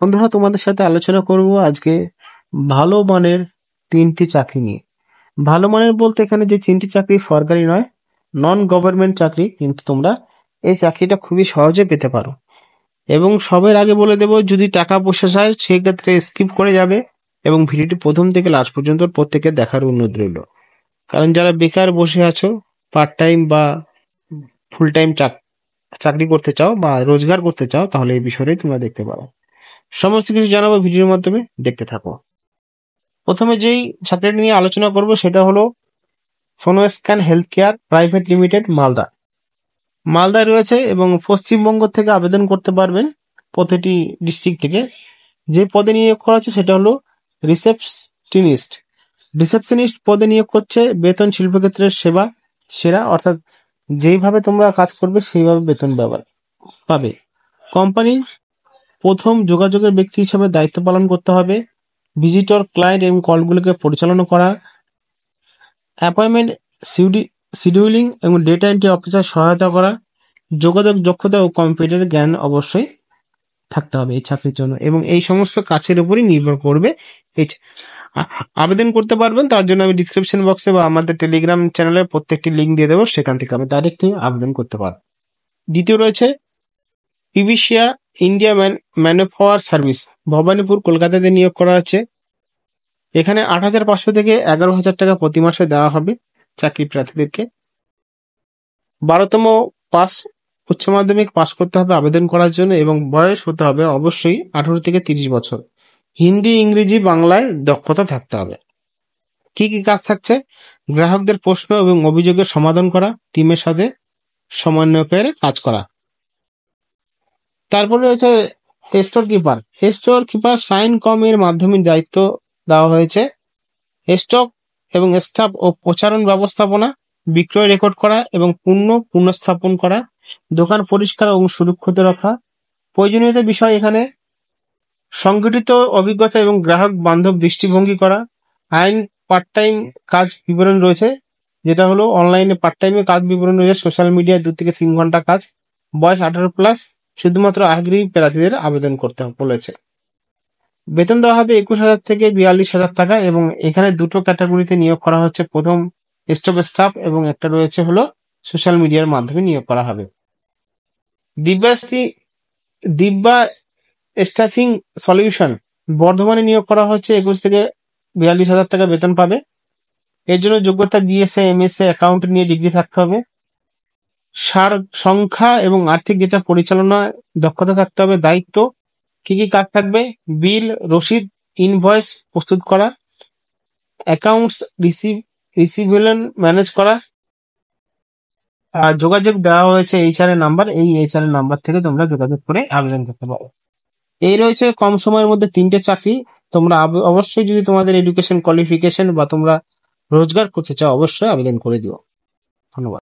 বন্ধুরা, তোমাদের সাথে আলোচনা করব আজকে ভালো মানের 3টি চাকরি নিয়ে। ভালো মানের বলতে এখানে যে 3টি চাকরি সরকারি নয়, নন গভর্নমেন্ট চাকরি, কিন্তু তোমরা এই চাকরিটা খুবই সহজে পেতে পারো। এবং সবার আগে বলে দেবো, যদি টাকা পয়সা চায় সেক্ষেত্রে স্কিপ করে যাবে এবং ভিডিওটি প্রথম থেকে লাস্ট পর্যন্ত প্রত্যেকের দেখার অনুরোধ রইল। কারণ যারা বেকার বসে আছো, পার্ট টাইম বা ফুল টাইম চাকরি করতে চাও বা রোজগার করতে চাও, তাহলে এই বিষয়টাই তোমরা দেখতে পারো। সমস্ত কিছু জানাবো ভিডিওর মাধ্যমে, দেখতে থাকো। প্রথমে যেই চাকরিটি নিয়ে আলোচনা করব সেটা হলো সোনোস্ক্যান হেলথ কেয়ার প্রাইভেট লিমিটেড, মালদায় রয়েছে এবং পশ্চিমবঙ্গ থেকে আবেদন করতে পারবেন প্রতিটি ডিস্ট্রিক্ট থেকে। যে পদে নিয়োগ করা হচ্ছে সেটা হলো রিসেপশনিস্ট পদে নিয়োগ করছে। বেতন শিল্পক্ষেত্রের সেরা, অর্থাৎ যেইভাবে তোমরা কাজ করবে সেইভাবে বেতন পাবে। কোম্পানির প্রথম যোগাযোগের ব্যক্তি হিসেবে দায়িত্ব পালন করতে হবে। ভিজিটর, ক্লায়েন্ট এবং কলগুলোকে পরিচালনা করা, অ্যাপয়েন্টমেন্ট শিডিউলিং এবং ডেটা এন্ট্রি অফিসার সহায়তা করা। যোগাযোগ দক্ষতা ও কম্পিউটার জ্ঞান অবশ্যই থাকতে হবে এই চাকরির জন্য, এবং এই সমস্ত কাজের উপরই নির্ভর করবে এই আবেদন করতে পারবেন। তার জন্য আমি ডিসক্রিপশন বক্সে বা আমাদের টেলিগ্রাম চ্যানেলের প্রত্যেকটি লিঙ্ক দিয়ে দেবো, সেখান থেকে আমি ডাইরেক্টলি আবেদন করতে পারবো। দ্বিতীয় রয়েছে পিভিসিয়া ইন্ডিয়া ম্যানুফ্যাকচার সার্ভিস, ভবানীপুর, কলকাতাতে নিয়োগ করা হচ্ছে। এখানে 8,500 থেকে 11,000 টাকা প্রতি মাসে দেওয়া হবে চাকরি প্রার্থীদেরকে। 12তম উচ্চ মাধ্যমিক পাস করতে হবে আবেদন করার জন্য, এবং বয়স হতে হবে অবশ্যই 18 থেকে 30 বছর। হিন্দি, ইংরেজি, বাংলায় দক্ষতা থাকতে হবে। কি কি কাজ থাকছে? গ্রাহকদের প্রশ্ন এবং অভিযোগের সমাধান করা, টিমের সাথে সমন্বয় করে কাজ করা। তারপরে রয়েছে স্টোর কিপার সাইন কমের মাধ্যমে দায়িত্ব দেওয়া হয়েছে। স্টক এবং স্টাফ ও প্রচারণ ব্যবস্থাপনা, বিক্রয় রেকর্ড করা এবং পুনঃস্থাপন করা, দোকান পরিষ্কার এবং সুরক্ষিত রাখা। প্রয়োজনীয়তা বিষয় এখানে সংগঠিত অভিজ্ঞতা এবং গ্রাহক বান্ধব দৃষ্টিভঙ্গি করা। আইন পার্ট টাইম কাজ বিবরণ রয়েছে, যেটা হলো অনলাইনে পার্ট টাইমে কাজ বিবরণ রয়েছে। সোশ্যাল মিডিয়ায় 2 থেকে 3 ঘন্টা কাজ। বয়স 18+, শুধুমাত্র আগ্রহী প্রার্থীদের আবেদন করতে বলেছে। বেতন দেওয়া হবে 21,000 থেকে 42,000 টাকা, এবং এখানে 2টো ক্যাটাগরিতে নিয়োগ করা হচ্ছে। প্রথম স্টাফ এবং একটা রয়েছে হলো সোশ্যাল মিডিয়ার মাধ্যমে নিয়োগ করা হবে। দিব্যা স্টাফিং সলিউশন, বর্ধমানে নিয়োগ করা হচ্ছে। 21 থেকে 42,000 টাকা বেতন পাবে। এর জন্য যোগ্যতা বিএসএ, এমএসএ অ্যাকাউন্ট নিয়ে ডিগ্রি থাকতে হবে। সংখ্যা এবং আর্থিক ডেটা পরিচালনা দক্ষতা থাকতে হবে। দায়িত্ব কি কি কাজ থাকবে? বিল, রসিদ, ইনভয়েস প্রস্তুত করা, অ্যাকাউন্টস রিসিভেবল ম্যানেজ করা। যোগাযোগ দেওয়া হয়েছে এইচআর এর নাম্বার, এই এইচআর এর নাম্বার থেকে তোমরা যোগাযোগ করে আবেদন করতে পারো। এই রয়েছে কম সময়ের মধ্যে 3টে চাকরি। তোমরা অবশ্যই, যদি তোমাদের এডুকেশন কোয়ালিফিকেশন বা তোমরা রোজগার করতে চাও, অবশ্যই আবেদন করে দিও। ধন্যবাদ।